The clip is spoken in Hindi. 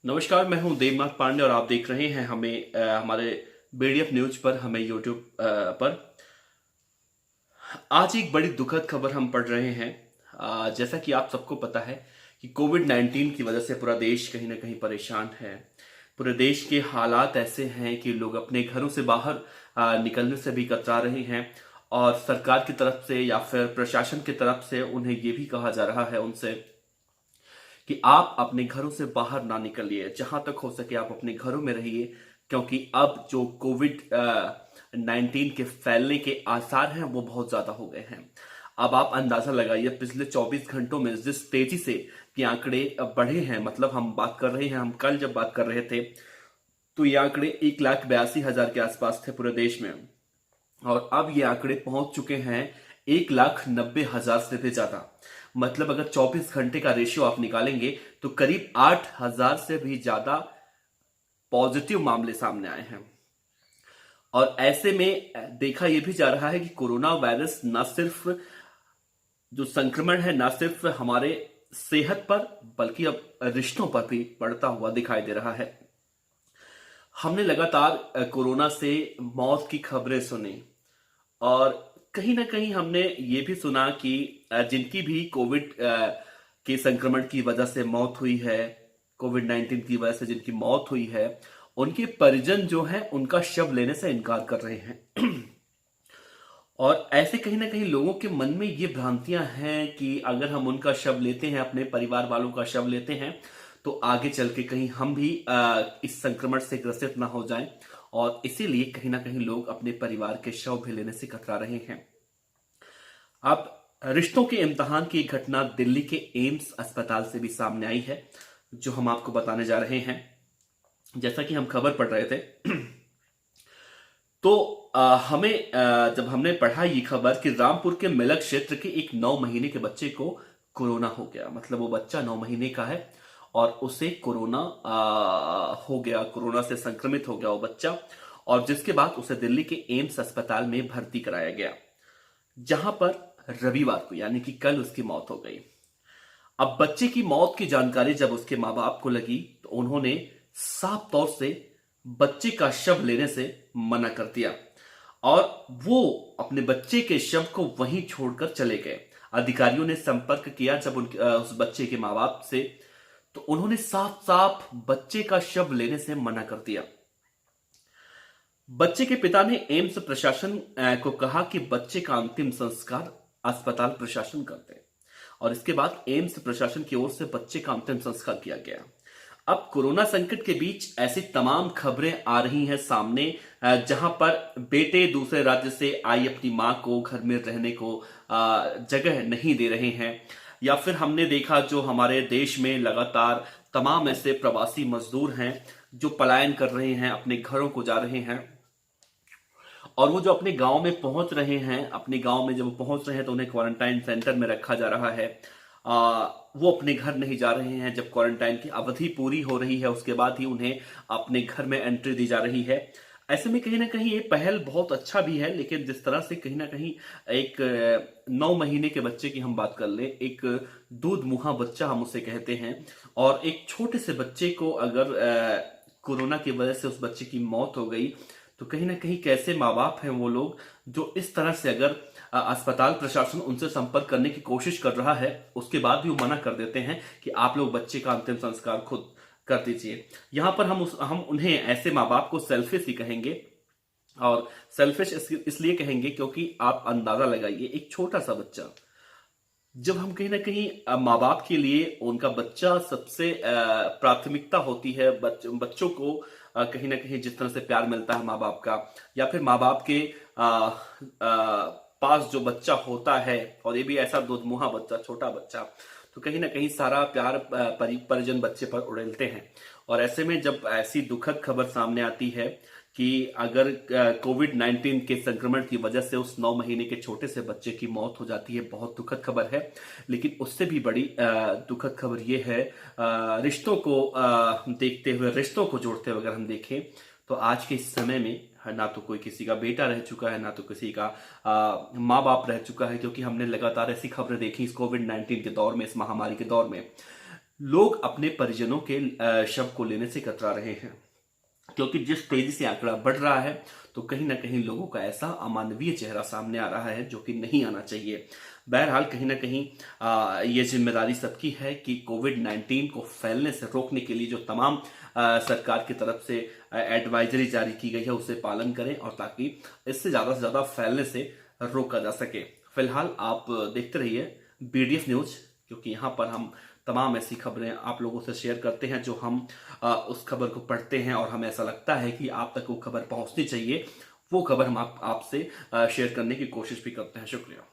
नमस्कार, मैं हूं देवनाथ पांडे और आप देख रहे हैं हमारे बीडीएफ न्यूज पर, हमें यूट्यूब पर। आज एक बड़ी दुखद खबर हम पढ़ रहे हैं। जैसा कि आप सबको पता है कि कोविड-19 की वजह से पूरा देश कहीं ना कहीं परेशान है। पूरे देश के हालात ऐसे हैं कि लोग अपने घरों से बाहर निकलने से भी कतरा रहे हैं और सरकार की तरफ से या फिर प्रशासन की तरफ से उन्हें ये भी कहा जा रहा है उनसे कि आप अपने घरों से बाहर ना निकलिए, जहां तक हो सके आप अपने घरों में रहिए, क्योंकि अब जो कोविड 19 के फैलने के आसार हैं वो बहुत ज्यादा हो गए हैं। अब आप अंदाजा लगाइए, पिछले 24 घंटों में जिस तेजी से ये आंकड़े बढ़े हैं, मतलब हम बात कर रहे हैं, हम कल जब बात कर रहे थे तो ये आंकड़े 1,82,000 के आसपास थे पूरे देश में, और अब ये आंकड़े पहुंच चुके हैं 1,90,000 से भी ज्यादा। मतलब अगर 24 घंटे का रेशियो आप निकालेंगे तो करीब 8,000 से भी ज्यादा पॉजिटिव मामले सामने आए हैं। और ऐसे में देखा यह भी जा रहा है कि कोरोना वायरस न सिर्फ जो संक्रमण है, न सिर्फ हमारे सेहत पर बल्कि अब रिश्तों पर भी बढ़ता हुआ दिखाई दे रहा है। हमने लगातार कोरोना से मौत की खबरें सुनी और कहीं ना कहीं हमने ये भी सुना कि जिनकी भी कोविड के संक्रमण की वजह से मौत हुई है, कोविड-19 की वजह से जिनकी मौत हुई है, उनके परिजन जो हैं उनका शव लेने से इनकार कर रहे हैं। और ऐसे कहीं ना कहीं लोगों के मन में ये भ्रांतियां हैं कि अगर हम उनका शव लेते हैं, अपने परिवार वालों का शव लेते हैं, तो आगे चल के कहीं हम भी इस संक्रमण से ग्रसित ना हो जाएं, और इसीलिए कहीं ना कहीं लोग अपने परिवार के शव भी लेने से कतरा रहे हैं। अब रिश्तों के इम्तिहान की एक घटना दिल्ली के एम्स अस्पताल से भी सामने आई है, जो हम आपको बताने जा रहे हैं। जैसा कि हम खबर पढ़ रहे थे तो जब हमने पढ़ा ये खबर कि रामपुर के मिलक क्षेत्र के एक 9 महीने के बच्चे को कोरोना हो गया। मतलब वो बच्चा 9 महीने का है और उसे कोरोना हो गया, कोरोना से संक्रमित हो गया वो बच्चा, और जिसके बाद उसे दिल्ली के एम्स अस्पताल में भर्ती कराया गया, जहां पर रविवार को यानी कि कल उसकी मौत हो गई। अब बच्चे की मौत की जानकारी जब उसके मां बाप को लगी तो उन्होंने साफ तौर से बच्चे का शव लेने से मना कर दिया और वो अपने बच्चे के शव को वहीं छोड़कर चले गए। अधिकारियों ने संपर्क किया जब उस बच्चे के मां बाप से, तो उन्होंने साफ साफ बच्चे का शव लेने से मना कर दिया। बच्चे के पिता ने एम्स प्रशासन को कहा कि बच्चे का अंतिम संस्कार अस्पताल प्रशासन करते हैं, और इसके बाद एम्स प्रशासन की ओर से बच्चे का अंतिम संस्कार किया गया। अब कोरोना संकट के बीच ऐसी तमाम खबरें आ रही हैं सामने, जहां पर बेटे दूसरे राज्य से आई अपनी मां को घर में रहने को जगह नहीं दे रहे हैं, या फिर हमने देखा जो हमारे देश में लगातार तमाम ऐसे प्रवासी मजदूर हैं जो पलायन कर रहे हैं, अपने घरों को जा रहे हैं, और वो जो अपने गांव में पहुंच रहे हैं, अपने गांव में जब वो पहुंच रहे हैं तो उन्हें क्वारंटाइन सेंटर में रखा जा रहा है। वो अपने घर नहीं जा रहे हैं। जब क्वारंटाइन की अवधि पूरी हो रही है उसके बाद ही उन्हें अपने घर में एंट्री दी जा रही है। ऐसे में कहीं ना कहीं ये पहल बहुत अच्छा भी है, लेकिन जिस तरह से कहीं ना कहीं एक 9 महीने के बच्चे की हम बात कर ले, एक दूध मुहा बच्चा हम उसे कहते हैं, और एक छोटे से बच्चे को अगर कोरोना की वजह से उस बच्चे की मौत हो गई, तो कहीं ना कहीं कैसे माँ बाप हैं वो लोग जो इस तरह से, अगर अस्पताल प्रशासन उनसे संपर्क करने की कोशिश कर रहा है उसके बाद भी वो मना कर देते हैं कि आप लोग बच्चे का अंतिम संस्कार खुद कर दीजिए। यहां पर हम उन्हें, ऐसे माँ बाप को सेल्फिश ही कहेंगे, और सेल्फिश इसलिए कहेंगे क्योंकि आप अंदाजा लगाइए, एक छोटा सा बच्चा, जब हम कहीं ना कहीं माँ बाप के लिए उनका बच्चा सबसे प्राथमिकता होती है, बच्चों को कहीं ना कहीं जिस तरह से प्यार मिलता है माँ बाप का, या फिर माँ बाप के पास जो बच्चा होता है, और ये भी ऐसा दुधमुहा बच्चा, छोटा बच्चा, तो कहीं ना कहीं सारा प्यार परिजन बच्चे पर उड़ेलते हैं। और ऐसे में जब ऐसी दुखद खबर सामने आती है कि अगर कोविड-19 के संक्रमण की वजह से उस 9 महीने के छोटे से बच्चे की मौत हो जाती है, बहुत दुखद खबर है। लेकिन उससे भी बड़ी दुखद खबर ये है, रिश्तों को देखते हुए, रिश्तों को जोड़ते हुए अगर हम देखें तो आज के इस समय में ना तो कोई किसी का बेटा रह चुका है, ना तो किसी का माँ बाप रह चुका है, क्योंकि हमने लगातार ऐसी खबरें देखी इस कोविड-19 के दौर में, इस महामारी के दौर में। लोग अपने परिजनों के शव को लेने से कतरा रहे हैं, क्योंकि जिस तेजी से आंकड़ा बढ़ रहा है तो कहीं ना कहीं लोगों का ऐसा अमानवीय चेहरा सामने आ रहा है जो कि नहीं आना चाहिए। बहरहाल कहीं ना कहीं ये जिम्मेदारी सबकी है कि कोविड-19 को फैलने से रोकने के लिए जो तमाम सरकार की तरफ से एडवाइजरी जारी की गई है उसे पालन करें, और ताकि इससे ज़्यादा फैलने से रोका जा सके। फिलहाल आप देखते रहिए BDF न्यूज, क्योंकि यहाँ पर हम तमाम ऐसी खबरें आप लोगों से शेयर करते हैं जो हम उस खबर को पढ़ते हैं और हमें ऐसा लगता है कि आप तक वो खबर पहुंचनी चाहिए। वो खबर हम आपसे शेयर करने की कोशिश भी करते हैं। शुक्रिया।